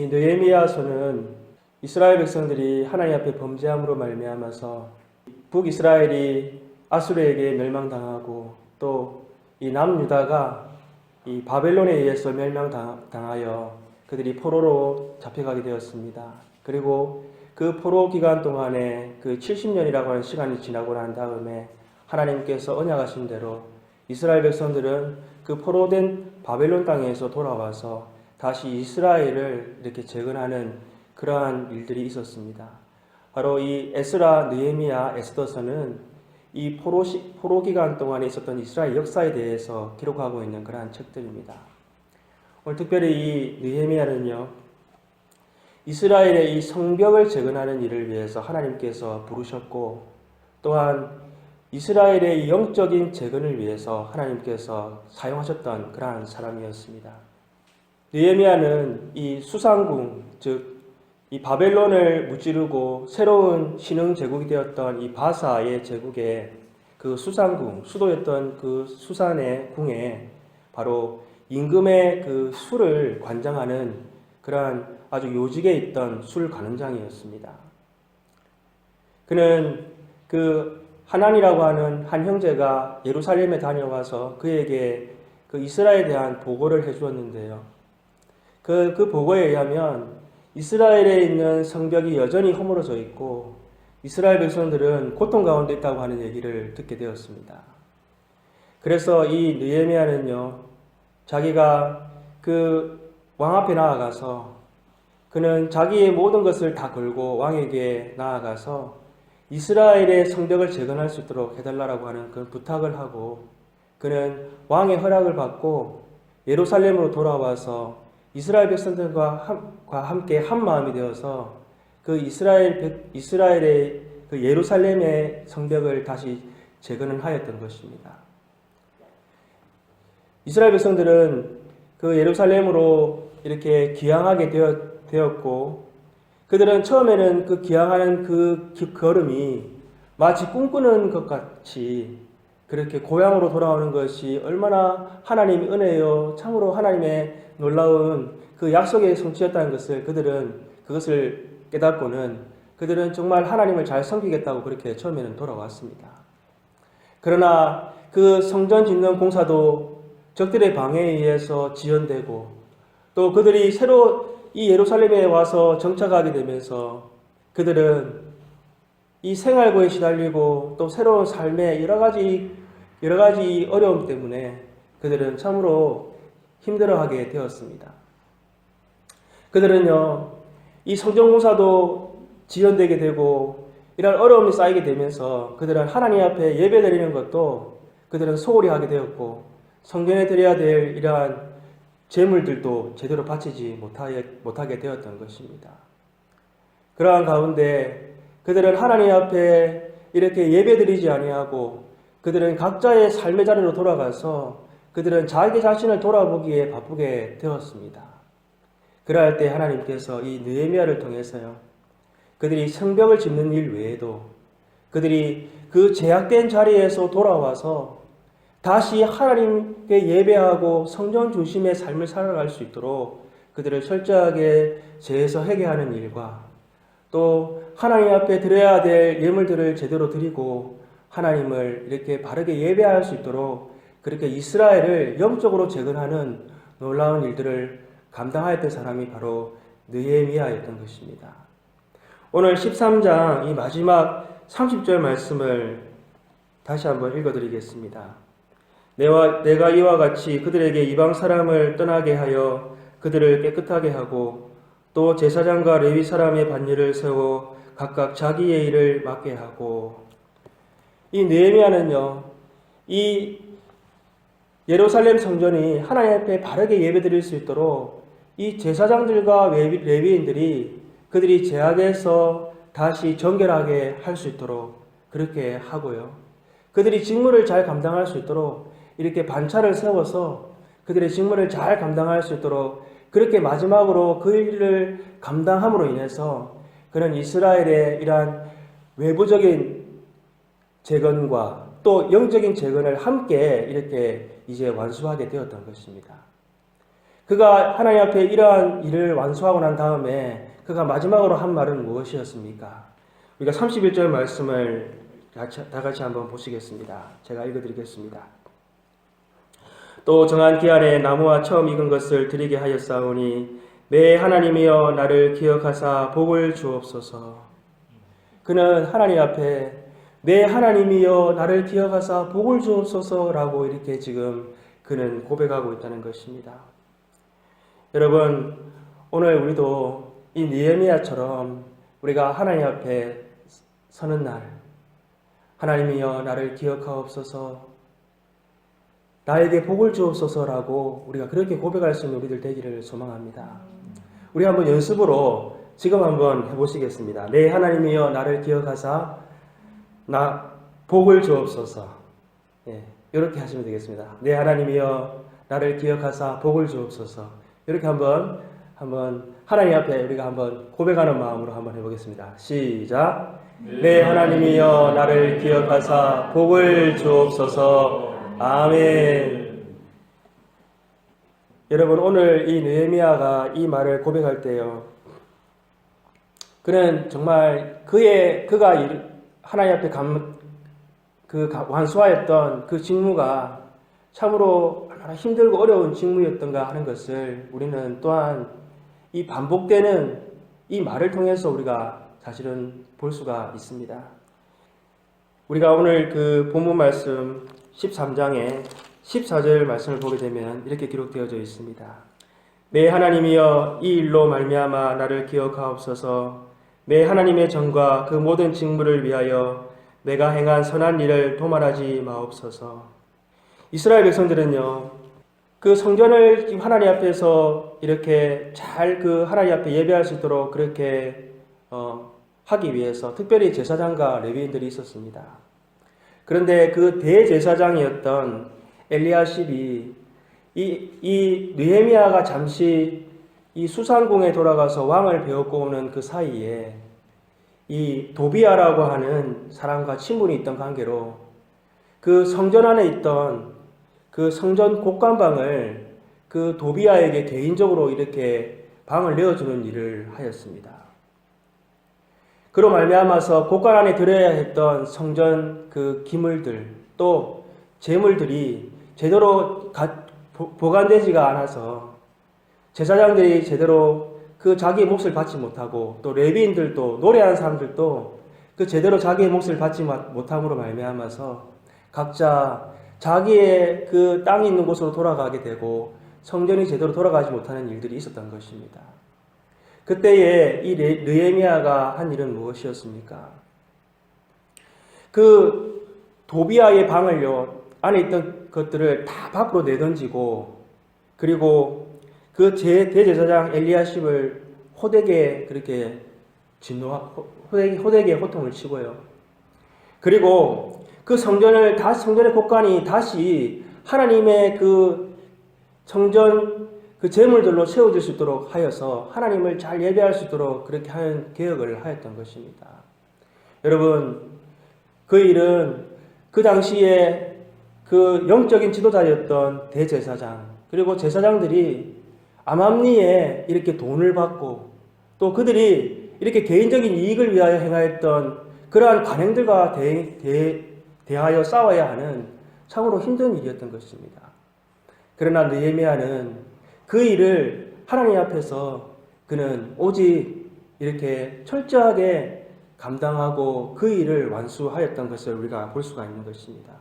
이 느헤미야서는 이스라엘 백성들이 하나님 앞에 범죄함으로 말미암아서 북이스라엘이 아수르에게 멸망당하고 또 이 남유다가 이 바벨론에 의해서 멸망당하여 그들이 포로로 잡혀가게 되었습니다. 그리고 그 포로 기간 동안에 그 70년이라고 하는 시간이 지나고 난 다음에 하나님께서 언약하신 대로 이스라엘 백성들은 그 포로된 바벨론 땅에서 돌아와서 다시 이스라엘을 이렇게 재건하는 그러한 일들이 있었습니다. 바로 이 에스라, 느헤미야, 에스더서는 이 포로 기간 동안에 있었던 이스라엘 역사에 대해서 기록하고 있는 그러한 책들입니다. 오늘 특별히 이 느헤미야는요, 이스라엘의 이 성벽을 재건하는 일을 위해서 하나님께서 부르셨고, 또한 이스라엘의 영적인 재건을 위해서 하나님께서 사용하셨던 그러한 사람이었습니다. 느헤미야는 이 수상궁, 즉 이 바벨론을 무찌르고 새로운 신흥 제국이 되었던 이 바사의 제국의 그 수상궁, 수도였던 그 수산의 궁에 바로 임금의 그 술을 관장하는 그러한 아주 요직에 있던 술 관원장이었습니다. 그는 그 하난이라고 하는 한 형제가 예루살렘에 다녀와서 그에게 그 이스라엘에 대한 보고를 해주었는데요. 그 보고에 의하면 이스라엘에 있는 성벽이 여전히 허물어져 있고 이스라엘 백성들은 고통 가운데 있다고 하는 얘기를 듣게 되었습니다. 그래서 이 느헤미야는요, 자기가 그 왕 앞에 나아가서 그는 자기의 모든 것을 다 걸고 왕에게 나아가서 이스라엘의 성벽을 재건할 수 있도록 해달라고 하는 그런 부탁을 하고 그는 왕의 허락을 받고 예루살렘으로 돌아와서 이스라엘 백성들과 함께 한 마음이 되어서 그 이스라엘의 그 예루살렘의 성벽을 다시 재건을 하였던 것입니다. 이스라엘 백성들은 그 예루살렘으로 이렇게 귀향하게 되었고 그들은 처음에는 그 귀향하는 그 걸음이 마치 꿈꾸는 것 같이 그렇게 고향으로 돌아오는 것이 얼마나 하나님의 은혜요 참으로 하나님의 놀라운 그 약속의 성취였다는 것을 그것을 깨닫고는 그들은 정말 하나님을 잘 섬기겠다고 그렇게 처음에는 돌아왔습니다. 그러나 그 성전 짓는 공사도 적들의 방해에 의해서 지연되고 또 그들이 새로 이 예루살렘에 와서 정착하게 되면서 그들은 이 생활고에 시달리고 또 새로운 삶의 여러 가지 어려움 때문에 그들은 참으로 힘들어하게 되었습니다. 그들은요, 이 성전공사도 지연되게 되고 이런 어려움이 쌓이게 되면서 그들은 하나님 앞에 예배드리는 것도 그들은 소홀히 하게 되었고 성전에 드려야 될 이러한 제물들도 제대로 바치지 못하게 되었던 것입니다. 그러한 가운데 그들은 하나님 앞에 이렇게 예배드리지 아니하고 그들은 각자의 삶의 자리로 돌아가서 그들은 자기 자신을 돌아보기에 바쁘게 되었습니다. 그러할 때 하나님께서 이 느헤미야를 통해서요, 그들이 성벽을 짓는 일 외에도 그들이 그 제약된 자리에서 돌아와서 다시 하나님께 예배하고 성전 중심의 삶을 살아갈 수 있도록 그들을 철저하게 재해서 회개하는 일과 또 하나님 앞에 드려야 될 예물들을 제대로 드리고 하나님을 이렇게 바르게 예배할 수 있도록 그렇게 이스라엘을 영적으로 재건하는 놀라운 일들을 감당하였던 사람이 바로 느헤미야였던 것입니다. 오늘 13장 이 마지막 30절 말씀을 다시 한번 읽어드리겠습니다. 내가 이와 같이 그들에게 이방 사람을 떠나게 하여 그들을 깨끗하게 하고 또 제사장과 레위 사람의 반열을 세워 각각 자기의 일을 맡게 하고. 이 느헤미야는요, 이 예루살렘 성전이 하나님 앞에 바르게 예배드릴 수 있도록 이 제사장들과 레위인들이 그들이 제약에서 다시 정결하게 할 수 있도록 그렇게 하고요. 그들이 직무를 잘 감당할 수 있도록 이렇게 반차를 세워서 그들의 직무를 잘 감당할 수 있도록 그렇게 마지막으로 그 일을 감당함으로 인해서 그런 이스라엘의 이러한 외부적인 재건과 또 영적인 재건을 함께 이렇게 이제 완수하게 되었던 것입니다. 그가 하나님 앞에 이러한 일을 완수하고 난 다음에 그가 마지막으로 한 말은 무엇이었습니까? 우리가 31절 말씀을 다 같이 한번 보시겠습니다. 제가 읽어드리겠습니다. 또 정한 기한에 나무와 처음 익은 것을 드리게 하였사오니 내 하나님이여 나를 기억하사 복을 주옵소서. 그는 하나님 앞에 내 하나님이여 나를 기억하사 복을 주옵소서라고 이렇게 지금 그는 고백하고 있다는 것입니다. 여러분, 오늘 우리도 이 느헤미야처럼 우리가 하나님 앞에 서는 날, 하나님이여 나를 기억하옵소서, 나에게 복을 주옵소서라고 우리가 그렇게 고백할 수 있는 우리들 되기를 소망합니다. 우리 한번 연습으로 지금 한번 해보시겠습니다. 내 하나님이여 나를 기억하사 나 복을 주옵소서. 이렇게 하시면 되겠습니다. 내 하나님이여 나를 기억하사 복을 주옵소서. 이렇게 한번 하나님 앞에 우리가 한번 고백하는 마음으로 한번 해보겠습니다. 시작. 내 하나님이여 나를 기억하사 복을 주옵소서. 아멘. 여러분, 오늘 이 느헤미야가 이 말을 고백할 때요, 그는 정말 그가 하나님 앞에 완수하였던 그 직무가 참으로 얼마나 힘들고 어려운 직무였던가 하는 것을 우리는 또한 이 반복되는 이 말을 통해서 우리가 사실은 볼 수가 있습니다. 우리가 오늘 그 본문 말씀 13장의 14절 말씀을 보게 되면 이렇게 기록되어져 있습니다. 내 하나님이여 이 일로 말미암아 나를 기억하옵소서. 내 하나님의 전과 그 모든 직무를 위하여 내가 행한 선한 일을 도말하지 마옵소서. 이스라엘 백성들은요, 그 성전을 지금 하나님 앞에서 이렇게 잘 그 하나님 앞에 예배할 수 있도록 그렇게 하기 위해서 특별히 제사장과 레위인들이 있었습니다. 그런데 그 대제사장이었던 엘리야십이 이 느헤미야가 잠시 이 수산궁에 돌아가서 왕을 배웠고 오는 그 사이에 이 도비야라고 하는 사람과 친분이 있던 관계로 그 성전 안에 있던 그 성전 곡간방을 그 도비야에게 개인적으로 이렇게 방을 내어주는 일을 하였습니다. 그로 말미암아서 곡간 안에 들어야 했던 성전 그 기물들 또 제물들이 제대로 보관되지가 않아서 제사장들이 제대로 그 자기의 몫을 받지 못하고 또 레위인들도 노래하는 사람들도 그 제대로 자기의 몫을 받지 못함으로 말미암아서 각자 자기의 그 땅이 있는 곳으로 돌아가게 되고 성전이 제대로 돌아가지 못하는 일들이 있었던 것입니다. 그때에 이 느헤미야가 한 일은 무엇이었습니까? 그 도비야의 방을요, 안에 있던 것들을 다 밖으로 내던지고, 그리고 그 대제사장 엘리야십을 호되게 그렇게 호되게 호통을 치고요. 그리고 그 성전의 곡간이 다시 하나님의 그 성전 그 제물들로 세워질 수 있도록 하여서 하나님을 잘 예배할 수 있도록 그렇게 하는 개혁을 하였던 것입니다. 여러분, 그 일은 그 당시에 그 영적인 지도자였던 대제사장 그리고 제사장들이 암암리에 이렇게 돈을 받고 또 그들이 이렇게 개인적인 이익을 위하여 행하였던 그러한 관행들과 대하여 싸워야 하는 참으로 힘든 일이었던 것입니다. 그러나 느헤미야는 그 일을 하나님 앞에서 그는 오직 이렇게 철저하게 감당하고 그 일을 완수하였던 것을 우리가 볼 수가 있는 것입니다.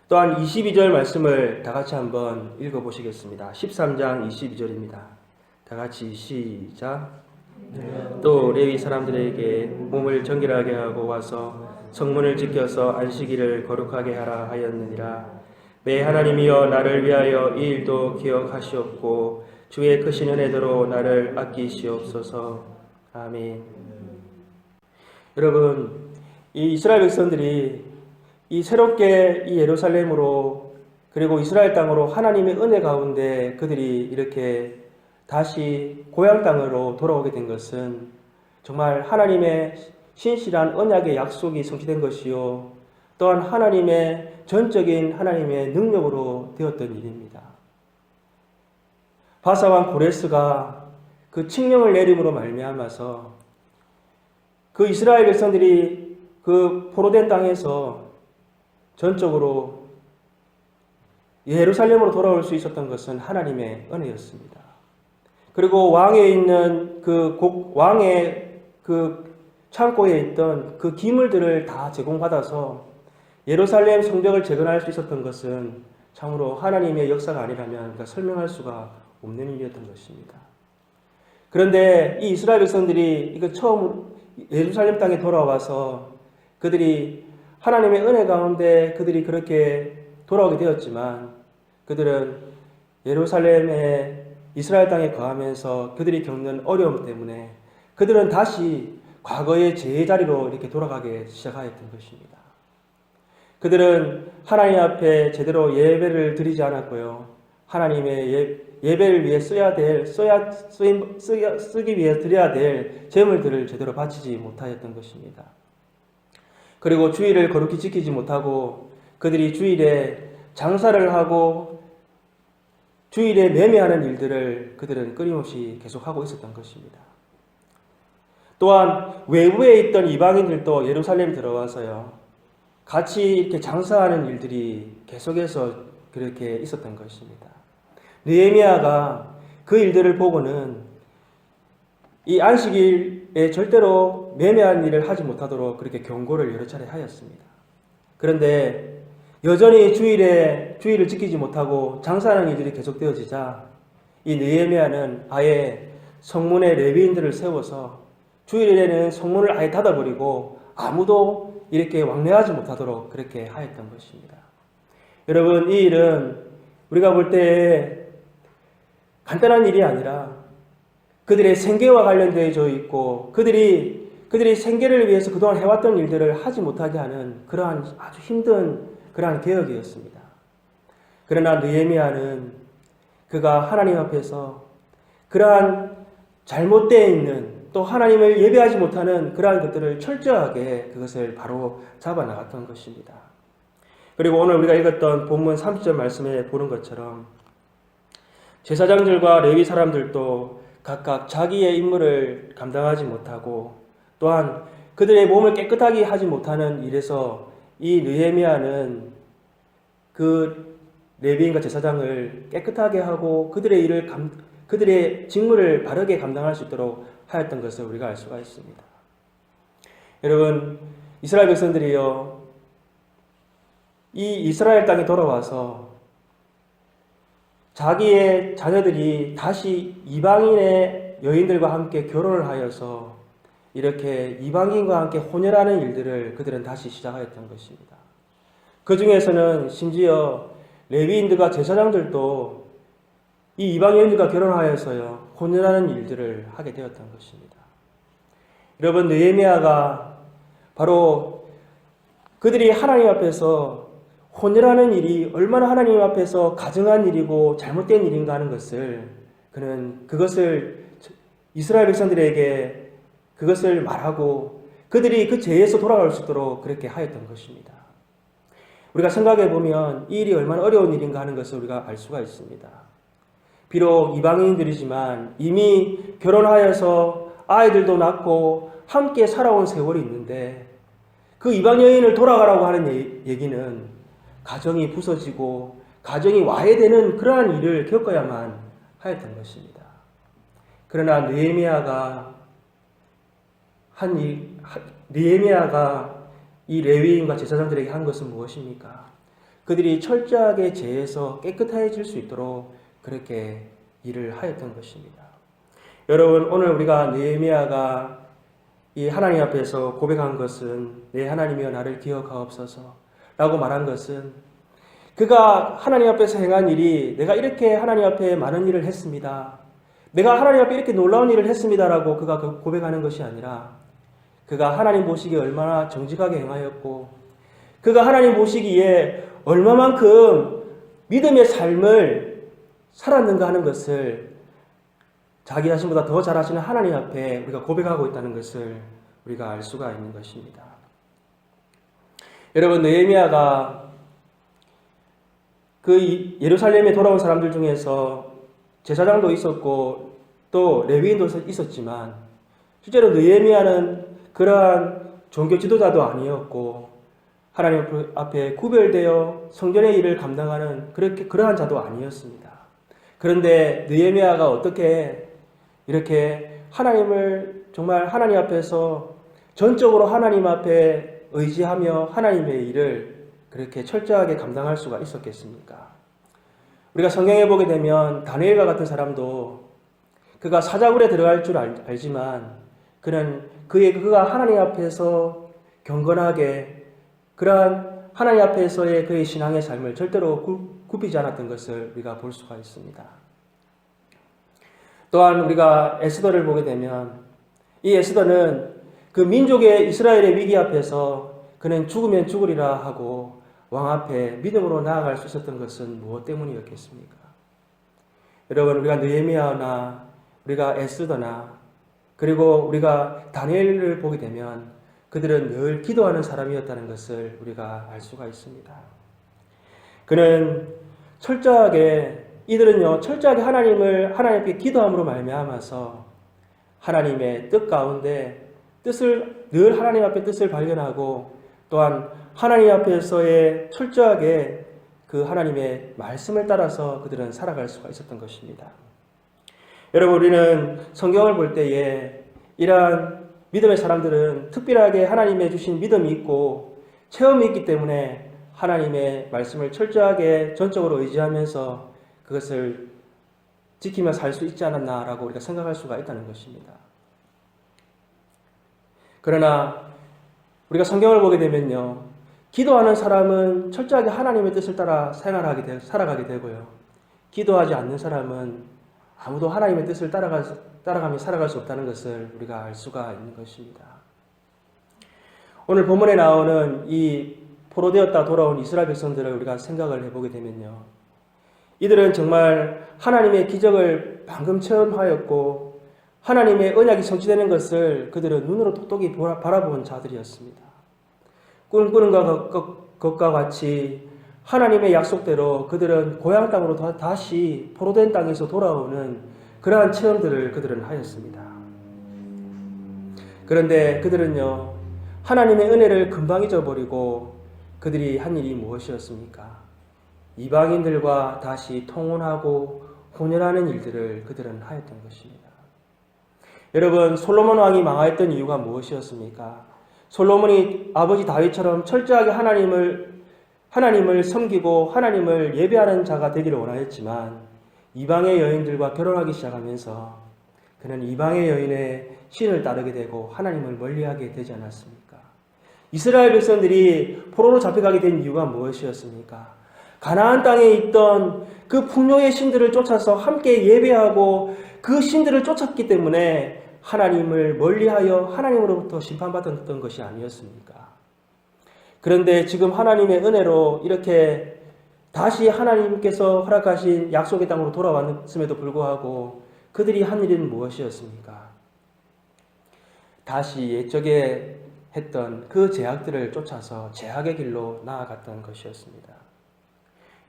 또한 22절 말씀을 다 같이 한번 읽어보시겠습니다. 13장 22절입니다. 다 같이 시작. 또 레위 사람들에게 몸을 정결하게 하고 와서 성문을 지켜서 안식일을 거룩하게 하라 하였느니라. 내 하나님이여 나를 위하여 이 일도 기억하시옵고 주의 크신 은혜대로 나를 아끼시옵소서. 아멘. 여러분, 이 이스라엘 백성들이 이 새롭게 이 예루살렘으로 그리고 이스라엘 땅으로 하나님의 은혜 가운데 그들이 이렇게 다시 고향 땅으로 돌아오게 된 것은 정말 하나님의 신실한 언약의 약속이 성취된 것이요, 또한 하나님의 전적인 하나님의 능력으로 되었던 일입니다. 바사왕 고레스가 그 칙령을 내림으로 말미암아서 그 이스라엘 백성들이 그 포로된 땅에서 전적으로 예루살렘으로 돌아올 수 있었던 것은 하나님의 은혜였습니다. 그리고 왕에 있는 왕의 그 창고에 있던 그 기물들을 다 제공받아서 예루살렘 성벽을 재건할 수 있었던 것은 참으로 하나님의 역사가 아니라면 설명할 수가 없는 일이었던 것입니다. 그런데 이 이스라엘 백성들이 이거 처음 예루살렘 땅에 돌아와서 그들이 하나님의 은혜 가운데 그들이 그렇게 돌아오게 되었지만 그들은 예루살렘의 이스라엘 땅에 거하면서 그들이 겪는 어려움 때문에 그들은 다시 과거의 제자리로 이렇게 돌아가게 시작하였던 것입니다. 그들은 하나님 앞에 제대로 예배를 드리지 않았고요. 하나님의 예배를 위해 쓰기 위해 드려야 될 제물들을 제대로 바치지 못하였던 것입니다. 그리고 주일을 거룩히 지키지 못하고 그들이 주일에 장사를 하고 주일에 매매하는 일들을 그들은 끊임없이 계속하고 있었던 것입니다. 또한 외부에 있던 이방인들도 예루살렘에 들어와서요. 같이 이렇게 장사하는 일들이 계속해서 그렇게 있었던 것입니다. 느헤미야가 그 일들을 보고는 이 안식일에 절대로 매매한 일을 하지 못하도록 그렇게 경고를 여러 차례 하였습니다. 그런데 여전히 주일을 지키지 못하고 장사하는 일들이 계속되어지자 이 느헤미야는 아예 성문에 레위인들을 세워서 주일에는 성문을 아예 닫아버리고 아무도 이렇게 왕래하지 못하도록 그렇게 하였던 것입니다. 여러분, 이 일은 우리가 볼 때 간단한 일이 아니라 그들의 생계와 관련되어 있고 그들이 생계를 위해서 그동안 해왔던 일들을 하지 못하게 하는 그러한 아주 힘든 그러한 개혁이었습니다. 그러나 느헤미야는 그가 하나님 앞에서 그러한 잘못되어 있는 또 하나님을 예배하지 못하는 그러한 것들을 철저하게 그것을 바로 잡아 나갔던 것입니다. 그리고 오늘 우리가 읽었던 본문 30절 말씀에 보는 것처럼 제사장들과 레위 사람들도 각각 자기의 임무를 감당하지 못하고 또한 그들의 몸을 깨끗하게 하지 못하는 일에서 이 느헤미야는 그 레위인과 제사장을 깨끗하게 하고 그들의 직무를 바르게 감당할 수 있도록 하였던 것을 우리가 알 수가 있습니다. 여러분, 이스라엘 백성들이요, 이 이스라엘 땅에 돌아와서 자기의 자녀들이 다시 이방인의 여인들과 함께 결혼을 하여서 이렇게 이방인과 함께 혼혈하는 일들을 그들은 다시 시작하였던 것입니다. 그 중에서는 심지어 레위인들과 제사장들도 이 이방 여인들과 결혼하여서요 혼혈하는 일들을 하게 되었던 것입니다. 여러분, 느헤미야가 바로 그들이 하나님 앞에서 혼혈하는 일이 얼마나 하나님 앞에서 가증한 일이고 잘못된 일인가 하는 것을 그것을 이스라엘 백성들에게 그것을 말하고 그들이 그 죄에서 돌아갈 수 있도록 그렇게 하였던 것입니다. 우리가 생각해 보면 이 일이 얼마나 어려운 일인가 하는 것을 우리가 알 수가 있습니다. 비록 이방인들이지만 이미 결혼하여서 아이들도 낳고 함께 살아온 세월이 있는데 그 이방 여인을 돌아가라고 하는 얘기는 가정이 부서지고 가정이 와해되는 그러한 일을 겪어야만 하였던 것입니다. 그러나 느헤미야가 이 레위인과 제사장들에게 한 것은 무엇입니까? 그들이 철저하게 죄에서 깨끗해질 수 있도록 그렇게 일을 하였던 것입니다. 여러분, 오늘 우리가 느헤미야가 이 하나님 앞에서 고백한 것은 내 하나님이여 나를 기억하옵소서 라고 말한 것은 그가 하나님 앞에서 행한 일이 내가 이렇게 하나님 앞에 많은 일을 했습니다. 내가 하나님 앞에 이렇게 놀라운 일을 했습니다 라고 그가 고백하는 것이 아니라 그가 하나님 보시기에 얼마나 정직하게 행하였고 그가 하나님 보시기에 얼마만큼 믿음의 삶을 살았는가 하는 것을 자기 자신보다 더 잘하시는 하나님 앞에 우리가 고백하고 있다는 것을 우리가 알 수가 있는 것입니다. 여러분, 느헤미야가 그 예루살렘에 돌아온 사람들 중에서 제사장도 있었고 또 레위인도 있었지만 실제로 느헤미야는 그러한 종교 지도자도 아니었고 하나님 앞에 구별되어 성전의 일을 감당하는 그러한 자도 아니었습니다. 그런데 느헤미야가 어떻게 이렇게 하나님을 정말 하나님 앞에서 전적으로 하나님 앞에 의지하며 하나님의 일을 그렇게 철저하게 감당할 수가 있었겠습니까? 우리가 성경에 보게 되면 다니엘과 같은 사람도 그가 사자굴에 들어갈 줄 알지만 그가 하나님 앞에서 경건하게 그러한 하나님 앞에서의 그의 신앙의 삶을 절대로 굽히지 않았던 것을 우리가 볼 수가 있습니다. 또한 우리가 에스더를 보게 되면 이 에스더는 그 민족의 이스라엘의 위기 앞에서 그는 죽으면 죽으리라 하고 왕 앞에 믿음으로 나아갈 수 있었던 것은 무엇 때문이었겠습니까? 여러분, 우리가 느헤미야나 우리가 에스더나 그리고 우리가 다니엘을 보게 되면 그들은 늘 기도하는 사람이었다는 것을 우리가 알 수가 있습니다. 이들은요 철저하게 하나님께 기도함으로 말미암아서 하나님의 뜻 가운데 늘 하나님 앞에 뜻을 발견하고 또한 하나님 앞에서의 철저하게 그 하나님의 말씀을 따라서 그들은 살아갈 수가 있었던 것입니다. 여러분, 우리는 성경을 볼 때에 이러한 믿음의 사람들은 특별하게 하나님의 주신 믿음이 있고 체험이 있기 때문에 하나님의 말씀을 철저하게 전적으로 의지하면서 그것을 지키며 살 수 있지 않았나라고 우리가 생각할 수가 있다는 것입니다. 그러나 우리가 성경을 보게 되면요, 기도하는 사람은 철저하게 하나님의 뜻을 따라 살아가게 되고요, 기도하지 않는 사람은 아무도 하나님의 뜻을 따라가며 살아갈 수 없다는 것을 우리가 알 수가 있는 것입니다. 오늘 본문에 나오는 이 포로되었다 돌아온 이스라엘 백성들을 우리가 생각을 해보게 되면요, 이들은 정말 하나님의 기적을 방금 체험하였고 하나님의 언약이 성취되는 것을 그들은 눈으로 똑똑히 바라본 자들이었습니다. 꿈꾸는 것과 같이 하나님의 약속대로 그들은 고향 땅으로 다시 포로된 땅에서 돌아오는 그러한 체험들을 그들은 하였습니다. 그런데 그들은요, 하나님의 은혜를 금방 잊어버리고 그들이 한 일이 무엇이었습니까? 이방인들과 다시 통혼하고 혼연하는 일들을 그들은 하였던 것입니다. 여러분, 솔로몬 왕이 망하였던 이유가 무엇이었습니까? 솔로몬이 아버지 다윗처럼 철저하게 하나님을 섬기고 하나님을 예배하는 자가 되기를 원하였지만 이방의 여인들과 결혼하기 시작하면서 그는 이방의 여인의 신을 따르게 되고 하나님을 멀리하게 되지 않았습니까? 이스라엘 백성들이 포로로 잡혀가게 된 이유가 무엇이었습니까? 가나안 땅에 있던 그 풍요의 신들을 쫓아서 함께 예배하고 그 신들을 쫓았기 때문에 하나님을 멀리하여 하나님으로부터 심판받았던 것이 아니었습니까? 그런데 지금 하나님의 은혜로 이렇게 다시 하나님께서 허락하신 약속의 땅으로 돌아왔음에도 불구하고 그들이 한 일은 무엇이었습니까? 다시 옛적에 했던 그 죄악들을 쫓아서 죄악의 길로 나아갔던 것이었습니다.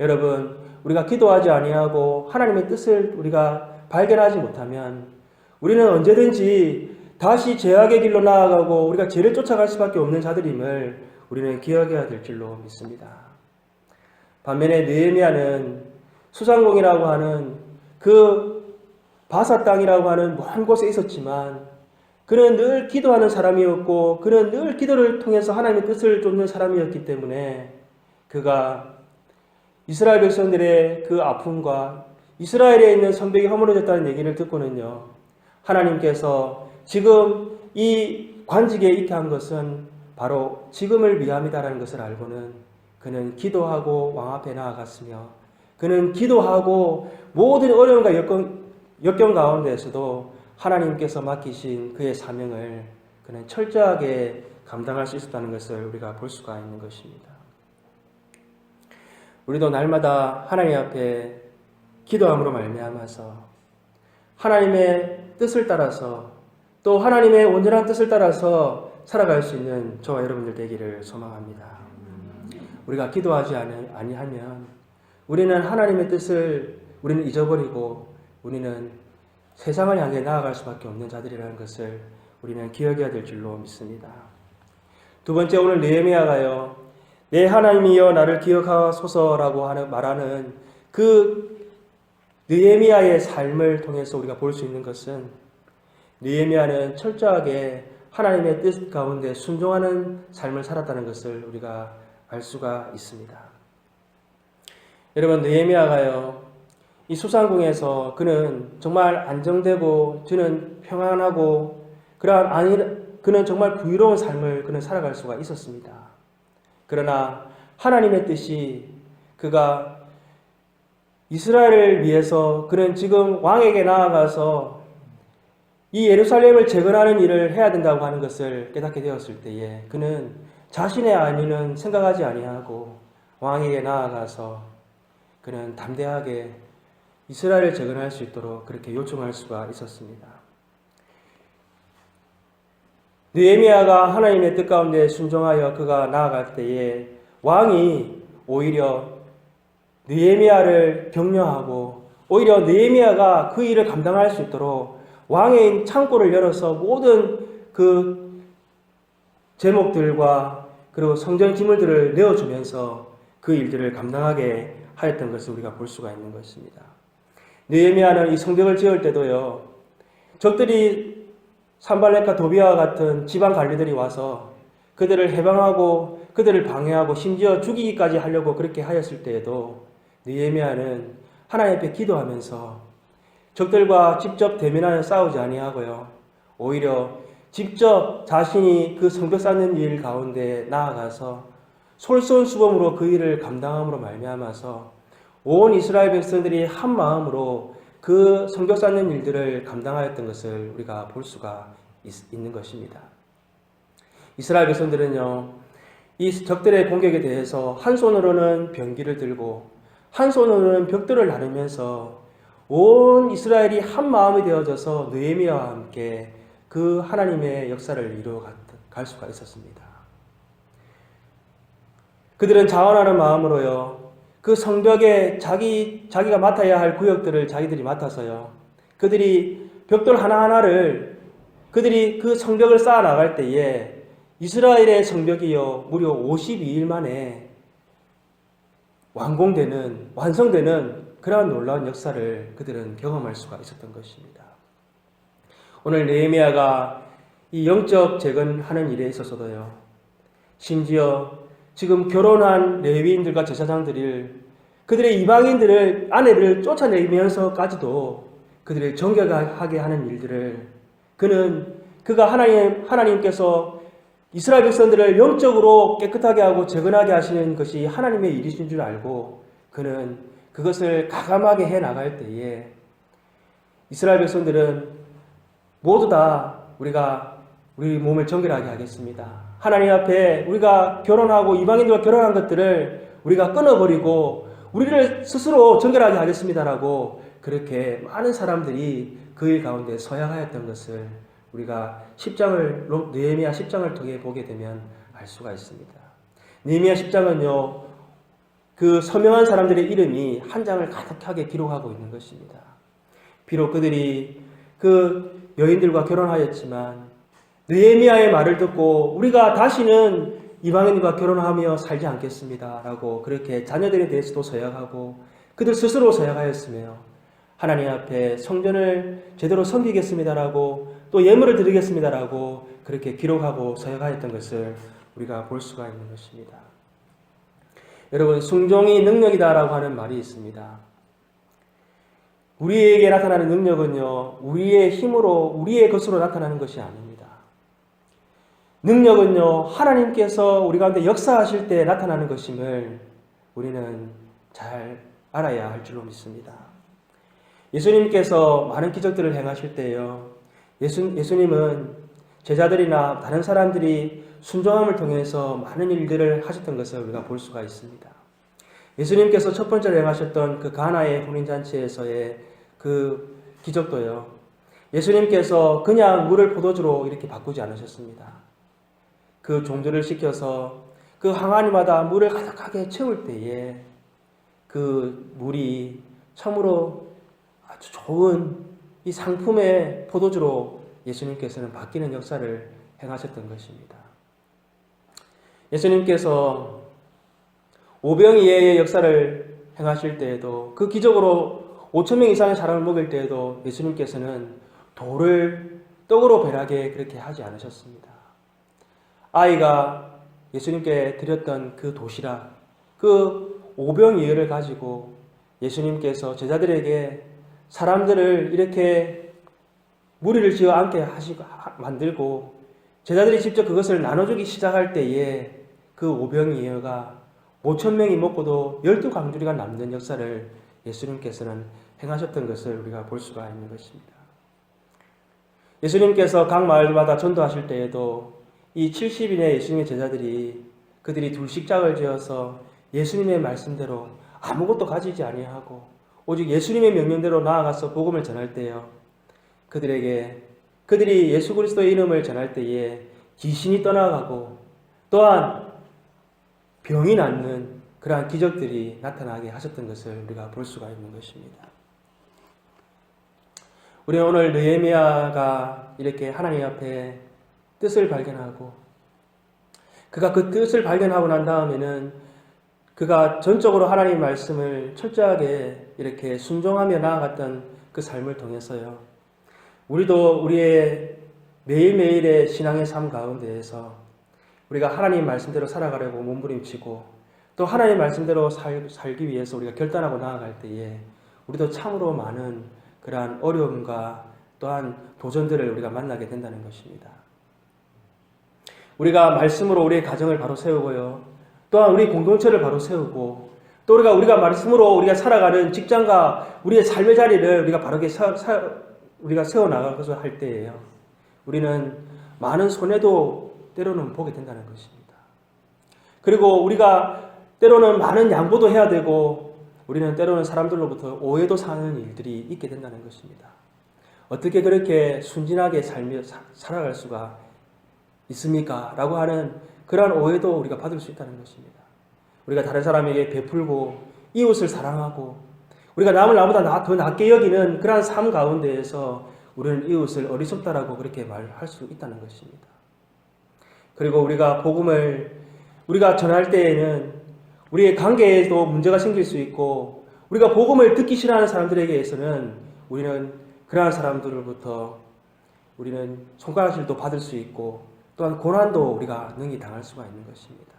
여러분, 우리가 기도하지 아니하고 하나님의 뜻을 우리가 발견하지 못하면 우리는 언제든지 다시 죄악의 길로 나아가고 우리가 죄를 쫓아갈 수밖에 없는 자들임을 우리는 기억해야 될 줄로 믿습니다. 반면에 느헤미야는 수상공이라고 하는 그 바사 땅이라고 하는 먼 곳에 있었지만 그는 늘 기도하는 사람이었고 그는 늘 기도를 통해서 하나님의 뜻을 쫓는 사람이었기 때문에 그가 이스라엘 백성들의 그 아픔과 이스라엘에 있는 성벽이 허물어졌다는 얘기를 듣고는요, 하나님께서 지금 이 관직에 있게 한 것은 바로 지금을 위함이다라는 것을 알고는 그는 기도하고 왕 앞에 나아갔으며 그는 기도하고 모든 어려움과 역경 가운데에서도 하나님께서 맡기신 그의 사명을 그는 철저하게 감당할 수 있었다는 것을 우리가 볼 수가 있는 것입니다. 우리도 날마다 하나님 앞에 기도함으로 말미암아서 하나님의 뜻을 따라서 또 하나님의 온전한 뜻을 따라서 살아갈 수 있는 저와 여러분들 되기를 소망합니다. 우리가 기도하지 아니하면 우리는 하나님의 뜻을 우리는 잊어버리고 우리는 세상을 향해 나아갈 수밖에 없는 자들이라는 것을 우리는 기억해야 될 줄로 믿습니다. 두 번째, 오늘 느헤미야가요, 내 하나님이여 나를 기억하소서라고 말하는 그 느헤미야의 삶을 통해서 우리가 볼 수 있는 것은, 느헤미야는 철저하게 하나님의 뜻 가운데 순종하는 삶을 살았다는 것을 우리가 알 수가 있습니다. 여러분, 느헤미야가요, 이 수상궁에서 그는 정말 안정되고 저는 평안하고 그는 정말 부유로운 삶을 그는 살아갈 수가 있었습니다. 그러나 하나님의 뜻이, 그가 이스라엘을 위해서 그는 지금 왕에게 나아가서 이 예루살렘을 재건하는 일을 해야 된다고 하는 것을 깨닫게 되었을 때에 그는 자신의 안위는 생각하지 아니하고 왕에게 나아가서 그는 담대하게 이스라엘을 재건할 수 있도록 그렇게 요청할 수가 있었습니다. 느헤미야가 하나님의 뜻 가운데 순종하여 그가 나아갈 때에 왕이 오히려 느헤미야를 격려하고 오히려 느헤미야가 그 일을 감당할 수 있도록 왕의 창고를 열어서 모든 그 제목들과 그리고 성전 기물들을 내어주면서 그 일들을 감당하게 하였던 것을 우리가 볼 수가 있는 것입니다. 느헤미야는 이 성벽을 지을 때도요, 적들이 산발렛과 도비아와 같은 지방 관리들이 와서 그들을 해방하고 그들을 방해하고 심지어 죽이기까지 하려고 그렇게 하였을 때에도 느헤미야는 하나님 앞에 기도하면서 적들과 직접 대면하여 싸우지 아니하고요, 오히려 직접 자신이 그 성벽 쌓는 일 가운데 나아가서 솔선수범으로 그 일을 감당함으로 말미암아서 온 이스라엘 백성들이 한 마음으로 그 성벽 쌓는 일들을 감당하였던 것을 우리가 볼 수가 있는 것입니다. 이스라엘 백성들은요, 이 적들의 공격에 대해서 한 손으로는 병기를 들고 한 손으로는 벽돌을 나누면서 온 이스라엘이 한 마음이 되어져서 느헤미야와 함께 그 하나님의 역사를 이루어갈 수가 있었습니다. 그들은 자원하는 마음으로요, 그 성벽에 자기가 맡아야 할 구역들을 자기들이 맡아서요, 그들이 벽돌 하나하나를 그들이 그 성벽을 쌓아 나갈 때에 이스라엘의 성벽이요 무려 52일 만에 완성되는 그러한 놀라운 역사를 그들은 경험할 수가 있었던 것입니다. 오늘 느헤미야가 이 영적 재건하는 일에 있어서도요, 심지어 지금 결혼한 레위인들과 제사장들을 그들의 이방인들을 아내를 쫓아내면서까지도 그들을 정결하게 하는 일들을 그가 하나님께서 이스라엘 백성들을 영적으로 깨끗하게 하고 재건하게 하시는 것이 하나님의 일이신 줄 알고 그는 그것을 가감하게 해 나갈 때에 이스라엘 백성들은 모두 다 우리 몸을 정결하게 하겠습니다. 하나님 앞에 우리가 결혼하고 이방인들과 결혼한 것들을 우리가 끊어버리고 우리를 스스로 정결하게 하겠습니다라고 그렇게 많은 사람들이 그 일 가운데 서약하였던 것을 우리가 느헤미야 10장을 통해 보게 되면 알 수가 있습니다. 느헤미야 10장은요, 그 서명한 사람들의 이름이 한 장을 가득하게 기록하고 있는 것입니다. 비록 그들이 그 여인들과 결혼하였지만 느헤미야의 말을 듣고 우리가 다시는 이방인과 결혼하며 살지 않겠습니다 라고 그렇게 자녀들에 대해서도 서약하고 그들 스스로 서약하였으며 하나님 앞에 성전을 제대로 섬기겠습니다라고 또 예물을 드리겠습니다라고 그렇게 기록하고 서약하였던 것을 우리가 볼 수가 있는 것입니다. 여러분, 순종이 능력이다라고 하는 말이 있습니다. 우리에게 나타나는 능력은요, 우리의 힘으로 우리의 것으로 나타나는 것이 아닙니다. 능력은요, 하나님께서 우리 가운데 역사하실 때 나타나는 것임을 우리는 잘 알아야 할 줄로 믿습니다. 예수님께서 많은 기적들을 행하실 때요, 예수님은 제자들이나 다른 사람들이 순종함을 통해서 많은 일들을 하셨던 것을 우리가 볼 수가 있습니다. 예수님께서 첫 번째로 행하셨던 그 가나의 혼인잔치에서의 그 기적도요, 예수님께서 그냥 물을 포도주로 이렇게 바꾸지 않으셨습니다. 그 종들을 시켜서 그 항아리마다 물을 가득하게 채울 때에 그 물이 참으로 아주 좋은 이 상품의 포도주로 예수님께서는 바뀌는 역사를 행하셨던 것입니다. 예수님께서 오병이어의 역사를 행하실 때에도 그 기적으로 5,000명 이상의 사람을 먹일 때에도 예수님께서는 돌을 떡으로 변하게 그렇게 하지 않으셨습니다. 아이가 예수님께 드렸던 그 도시락, 그 오병이어를 가지고 예수님께서 제자들에게 사람들을 이렇게 무리를 지어 앉게 만들고 제자들이 직접 그것을 나눠주기 시작할 때에 그 오병이어가 5,000명이 먹고도 12강주리가 남는 역사를 예수님께서는 행하셨던 것을 우리가 볼 수가 있는 것입니다. 예수님께서 각 마을마다 전도하실 때에도 이 70인의 예수님의 제자들이 그들이 둘씩짝을 지어서 예수님의 말씀대로 아무것도 가지지 아니하고 오직 예수님의 명령대로 나아가서 복음을 전할 때요, 그들이 예수 그리스도의 이름을 전할 때에 귀신이 떠나가고 또한 병이 낫는 그러한 기적들이 나타나게 하셨던 것을 우리가 볼 수가 있는 것입니다. 우리는 오늘 느헤미야가 이렇게 하나님 앞에 뜻을 발견하고 그가 그 뜻을 발견하고 난 다음에는 그가 전적으로 하나님 말씀을 철저하게 이렇게 순종하며 나아갔던 그 삶을 통해서요, 우리도 우리의 매일매일의 신앙의 삶 가운데에서 우리가 하나님 말씀대로 살아가려고 몸부림치고 또 하나님 말씀대로 살기 위해서 우리가 결단하고 나아갈 때에 우리도 참으로 많은 그러한 어려움과 또한 도전들을 우리가 만나게 된다는 것입니다. 우리가 말씀으로 우리의 가정을 바로 세우고요, 또한 우리 공동체를 바로 세우고 또 우리가 말씀으로 우리가 살아가는 직장과 우리의 삶의 자리를 우리가 바르게 우리가 세워나가서 할 때에요, 우리는 많은 손해도 때로는 보게 된다는 것입니다. 그리고 우리가 때로는 많은 양보도 해야 되고 우리는 때로는 사람들로부터 오해도 사는 일들이 있게 된다는 것입니다. 어떻게 그렇게 순진하게 살아갈 수가 있습니까? 라고 하는 그러한 오해도 우리가 받을 수 있다는 것입니다. 우리가 다른 사람에게 베풀고 이웃을 사랑하고 우리가 남을 나보다 더 낫게 여기는 그러한 삶 가운데에서 우리는 이웃을 어리석다라고 그렇게 말할 수 있다는 것입니다. 그리고 우리가 복음을 우리가 전할 때에는 우리의 관계에도 문제가 생길 수 있고 우리가 복음을 듣기 싫어하는 사람들에게서는 우리는 그러한 사람들로부터 우리는 손가락질도 받을 수 있고 또한 고난도 우리가 능히 당할 수가 있는 것입니다.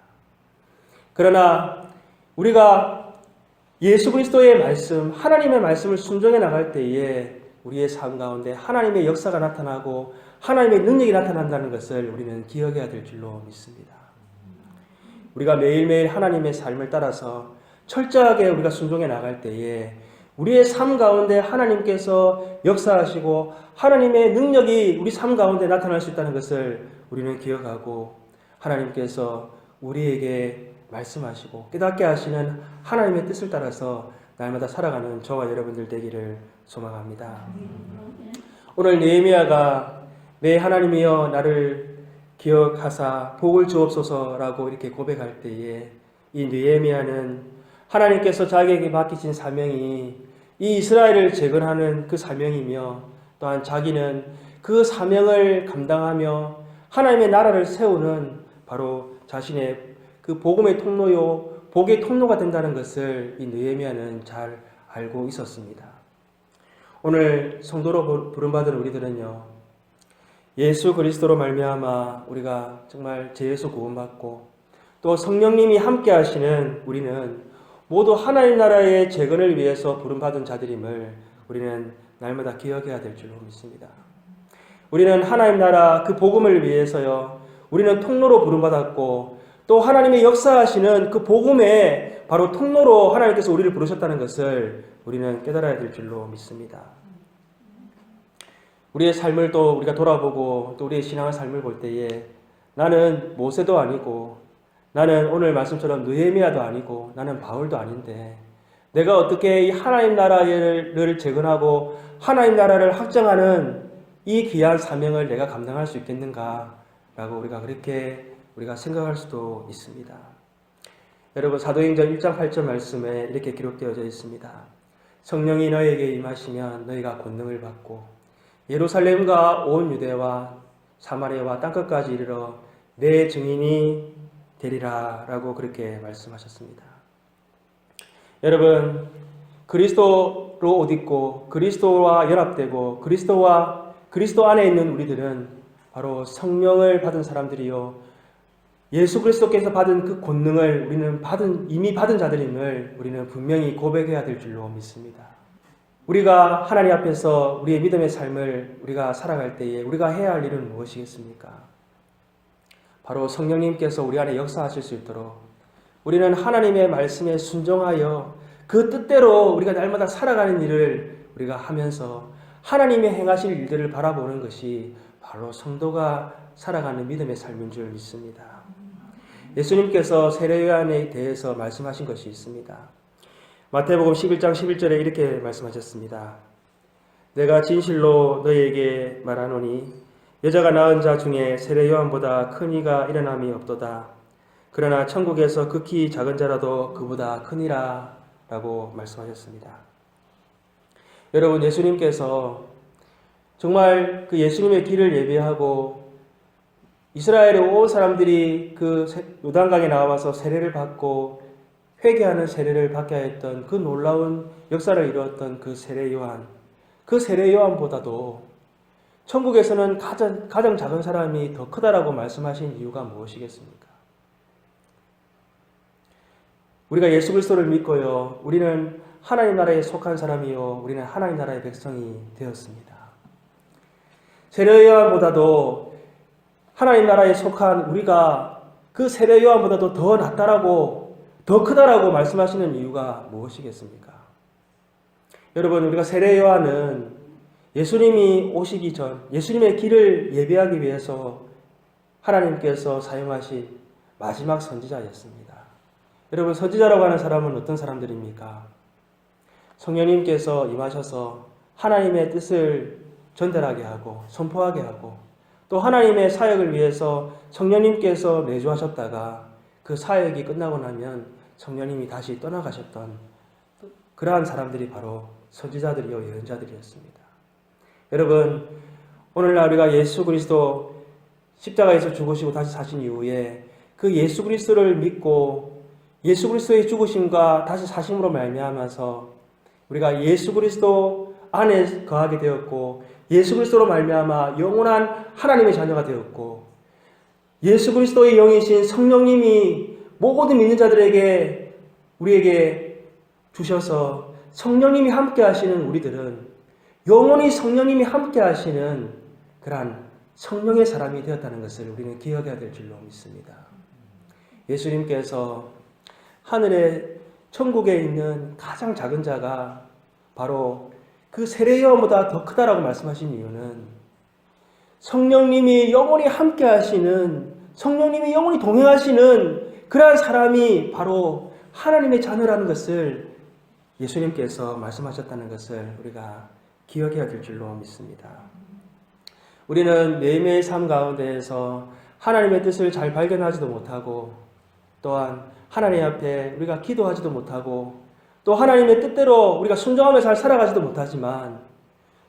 그러나 우리가 예수 그리스도의 말씀, 하나님의 말씀을 순종해 나갈 때에 우리의 삶 가운데 하나님의 역사가 나타나고 하나님의 능력이 나타난다는 것을 우리는 기억해야 될 줄로 믿습니다. 우리가 매일매일 하나님의 삶을 따라서 철저하게 우리가 순종해 나갈 때에 우리의 삶 가운데 하나님께서 역사하시고 하나님의 능력이 우리 삶 가운데 나타날 수 있다는 것을 우리는 기억하고 하나님께서 우리에게 말씀하시고 깨닫게 하시는 하나님의 뜻을 따라서 날마다 살아가는 저와 여러분들 되기를 소망합니다. 오늘 느헤미야가 내 하나님이여 나를 기억하사 복을 주옵소서라고 이렇게 고백할 때에 이 느헤미야는 하나님께서 자기에게 맡기신 사명이 이 이스라엘을 재건하는 그 사명이며 또한 자기는 그 사명을 감당하며 하나님의 나라를 세우는 바로 자신의 그 복음의 통로요 복의 통로가 된다는 것을 이 느헤미야는 잘 알고 있었습니다. 오늘 성도로 부름받은 우리들은요, 예수 그리스도로 말미암아 우리가 정말 죄에서 구원받고 또 성령님이 함께 하시는 우리는 모두 하나님 나라의 재건을 위해서 부름받은 자들임을 우리는 날마다 기억해야 될 줄로 믿습니다. 우리는 하나님 나라 그 복음을 위해서요, 우리는 통로로 부름받았고 또 하나님의 역사하시는 그 복음의 바로 통로로 하나님께서 우리를 부르셨다는 것을 우리는 깨달아야 될 줄로 믿습니다. 우리의 삶을 또 우리가 돌아보고 또 우리의 신앙의 삶을 볼 때에 나는 모세도 아니고 나는 오늘 말씀처럼 느헤미야도 아니고 나는 바울도 아닌데 내가 어떻게 이 하나님 나라를 재건하고 하나님 나라를 확장하는 이 귀한 사명을 내가 감당할 수 있겠는가 라고 우리가 생각할 수도 있습니다. 여러분 사도행전 1장 8절 말씀에 이렇게 기록되어져 있습니다. 성령이 너에게 임하시면 너희가 권능을 받고 예루살렘과 온 유대와 사마리아와 땅끝까지 이르러 내 증인이 되리라 라고 그렇게 말씀하셨습니다. 여러분, 그리스도로 옷 입고 그리스도와 연합되고 그리스도 안에 있는 우리들은 바로 성령을 받은 사람들이요, 예수 그리스도께서 받은 그 권능을 우리는 이미 받은 자들임을 우리는 분명히 고백해야 될 줄로 믿습니다. 우리가 하나님 앞에서 우리의 믿음의 삶을 우리가 살아갈 때에 우리가 해야 할 일은 무엇이겠습니까? 바로 성령님께서 우리 안에 역사하실 수 있도록 우리는 하나님의 말씀에 순종하여 그 뜻대로 우리가 날마다 살아가는 일을 우리가 하면서 하나님의 행하실 일들을 바라보는 것이 바로 성도가 살아가는 믿음의 삶인 줄 믿습니다. 예수님께서 세례 요한에 대해서 말씀하신 것이 있습니다. 마태복음 11장 11절에 이렇게 말씀하셨습니다. 내가 진실로 너희에게 말하노니 여자가 낳은 자 중에 세례 요한보다 큰 이가 일어남이 없도다. 그러나 천국에서 극히 작은 자라도 그보다 크니라 라고 말씀하셨습니다. 여러분, 예수님께서 정말 그 예수님의 길을 예배하고 이스라엘의 온 사람들이 그 요단강에 나와서 세례를 받고 회개하는 세례를 받게 했던 그 놀라운 역사를 이루었던 그 세례 요한보다도 천국에서는 가장 작은 사람이 더 크다라고 말씀하신 이유가 무엇이겠습니까? 우리가 예수 그리스도를 믿고요, 우리는 하나님 나라에 속한 사람이요, 우리는 하나님 나라의 백성이 되었습니다. 세례 요한보다도 하나님 나라에 속한 우리가 그 세례 요한보다도 더 낫다라고, 더 크다라고 말씀하시는 이유가 무엇이겠습니까? 여러분, 우리가 세례 요한은 예수님이 오시기 전 예수님의 길을 예배하기 위해서 하나님께서 사용하신 마지막 선지자였습니다. 여러분, 선지자라고 하는 사람은 어떤 사람들입니까? 성령님께서 임하셔서 하나님의 뜻을 전달하게 하고 선포하게 하고 또 하나님의 사역을 위해서 성령님께서 내주하셨다가 그 사역이 끝나고 나면 성령님이 다시 떠나가셨던 그러한 사람들이 바로 선지자들이요 예언자들이었습니다. 여러분, 오늘날 우리가 예수 그리스도 십자가에서 죽으시고 다시 사신 이후에 그 예수 그리스도를 믿고 예수 그리스도의 죽으심과 다시 사심으로 말미암아서 우리가 예수 그리스도 안에 거하게 되었고 예수 그리스도로 말미암아 영원한 하나님의 자녀가 되었고 예수 그리스도의 영이신 성령님이 모든 믿는 자들에게 우리에게 주셔서 성령님이 함께 하시는 우리들은 영원히 성령님이 함께 하시는 그러한 성령의 사람이 되었다는 것을 우리는 기억해야 될 줄로 믿습니다. 예수님께서 하늘의 천국에 있는 가장 작은 자가 바로 그 세례 요한보다 더 크다라고 말씀하신 이유는 성령님이 영원히 함께 하시는, 성령님이 영원히 동행하시는 그러한 사람이 바로 하나님의 자녀라는 것을 예수님께서 말씀하셨다는 것을 우리가 기억해야 될 줄로 믿습니다. 우리는 매일매일 삶 가운데에서 하나님의 뜻을 잘 발견하지도 못하고 또한 하나님 앞에 우리가 기도하지도 못하고 또 하나님의 뜻대로 우리가 순종하며 잘 살아가지도 못하지만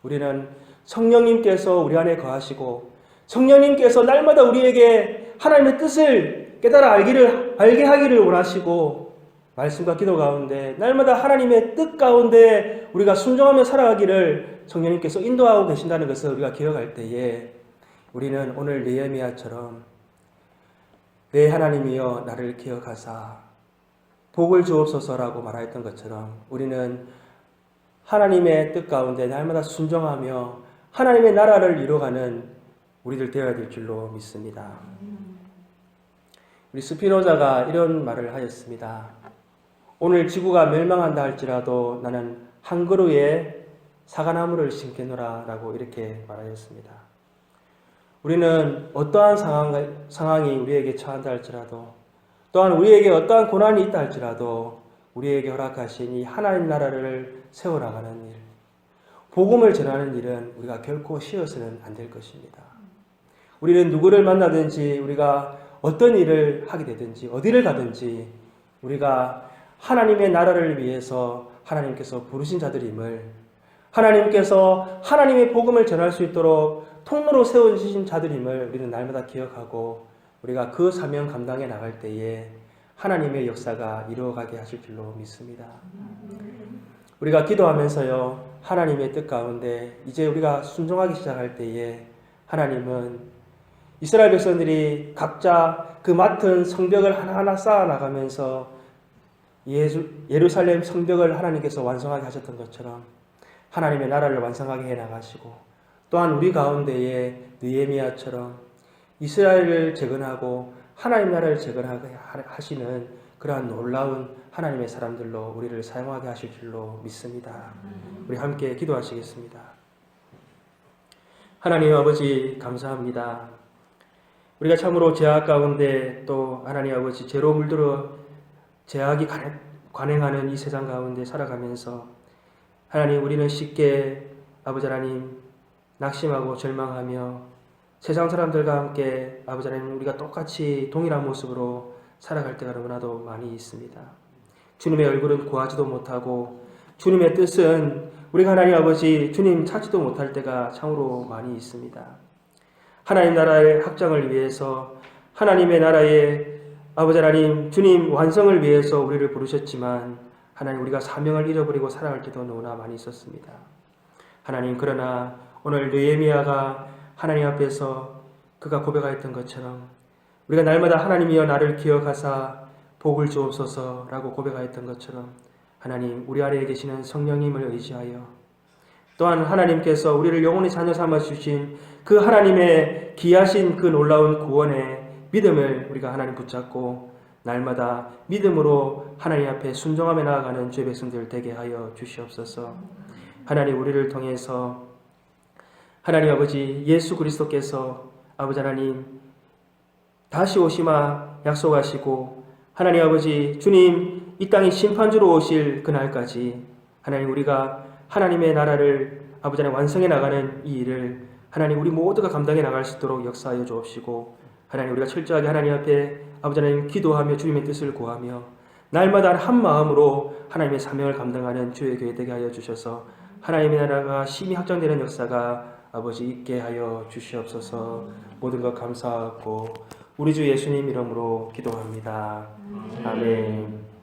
우리는 성령님께서 우리 안에 거하시고 성령님께서 날마다 우리에게 하나님의 뜻을 깨달아 알게 하기를 원하시고 말씀과 기도 가운데 날마다 하나님의 뜻 가운데 우리가 순종하며 살아가기를 성령님께서 인도하고 계신다는 것을 우리가 기억할 때에 우리는 오늘 느헤미야처럼 내 하나님이여 나를 기억하사 복을 주옵소서라고 말하였던 것처럼 우리는 하나님의 뜻 가운데 날마다 순종하며 하나님의 나라를 이루어가는 우리들 되어야 될 줄로 믿습니다. 우리 스피노자가 이런 말을 하였습니다. 오늘 지구가 멸망한다 할지라도 나는 한 그루에 사과나무를 심겠노라 라고 이렇게 말하였습니다. 우리는 어떠한 상황이 우리에게 처한다 할지라도 또한 우리에게 어떠한 고난이 있다 할지라도 우리에게 허락하신 이 하나님 나라를 세워나가는 일, 복음을 전하는 일은 우리가 결코 쉬어서는 안 될 것입니다. 우리는 누구를 만나든지 우리가 어떤 일을 하게 되든지 어디를 가든지 우리가 하나님의 나라를 위해서 하나님께서 부르신 자들임을, 하나님께서 하나님의 복음을 전할 수 있도록 통로로 세워주신 자들임을 우리는 날마다 기억하고 우리가 그 사명 감당해 나갈 때에 하나님의 역사가 이루어가게 하실 줄로 믿습니다. 우리가 기도하면서요, 하나님의 뜻 가운데 이제 우리가 순종하기 시작할 때에 하나님은 이스라엘 백성들이 각자 그 맡은 성벽을 하나하나 쌓아 나가면서 예루살렘 성벽을 하나님께서 완성하게 하셨던 것처럼 하나님의 나라를 완성하게 해 나가시고, 또한 우리 가운데에 느헤미야처럼 이스라엘을 재건하고 하나님 나라를 재건하게 하시는 그러한 놀라운 하나님의 사람들로 우리를 사용하게 하실 줄로 믿습니다. 우리 함께 기도하시겠습니다. 하나님 아버지, 감사합니다. 우리가 참으로 죄악 가운데, 또 하나님 아버지 죄로 물들어 죄악이 관행하는 이 세상 가운데 살아가면서 하나님, 우리는 쉽게 아버지 하나님 낙심하고 절망하며 세상 사람들과 함께 아버지 하나님 우리가 똑같이 동일한 모습으로 살아갈 때가 너무나도 많이 있습니다. 주님의 얼굴은 구하지도 못하고 주님의 뜻은 우리가 하나님 아버지 주님 찾지도 못할 때가 참으로 많이 있습니다. 하나님 나라의 확장을 위해서, 하나님의 나라의 아버지 하나님 주님 완성을 위해서 우리를 부르셨지만 하나님, 우리가 사명을 잃어버리고 살아갈 때도 너무나 많이 있었습니다. 하나님, 그러나 오늘 느헤미야가 하나님 앞에서 그가 고백하였던 것처럼 우리가 날마다 하나님이여 나를 기억하사 복을 주옵소서라고 고백하였던 것처럼 하나님, 우리 안에 계시는 성령님을 의지하여, 또한 하나님께서 우리를 영혼의 자녀 삼아 주신 그 하나님의 귀하신 그 놀라운 구원의 믿음을 우리가 하나님 붙잡고 날마다 믿음으로 하나님 앞에 순종하며 나아가는 주의 백성들 되게 하여 주시옵소서. 하나님, 우리를 통해서 하나님 아버지 예수 그리스도께서 아버지 하나님 다시 오시마 약속하시고, 하나님 아버지 주님 이 땅에 심판주로 오실 그날까지 하나님, 우리가 하나님의 나라를 아버지 하나님 완성해 나가는 이 일을 하나님 우리 모두가 감당해 나갈 수 있도록 역사하여 주옵시고, 하나님 우리가 철저하게 하나님 앞에 아버지 하나님 기도하며 주님의 뜻을 구하며 날마다 한 마음으로 하나님의 사명을 감당하는 주의 교회 되게 하여 주셔서 하나님의 나라가 심히 확장되는 역사가 아버지 있게 하여 주시옵소서. 모든 것 감사하고 우리 주 예수님 이름으로 기도합니다. 아멘.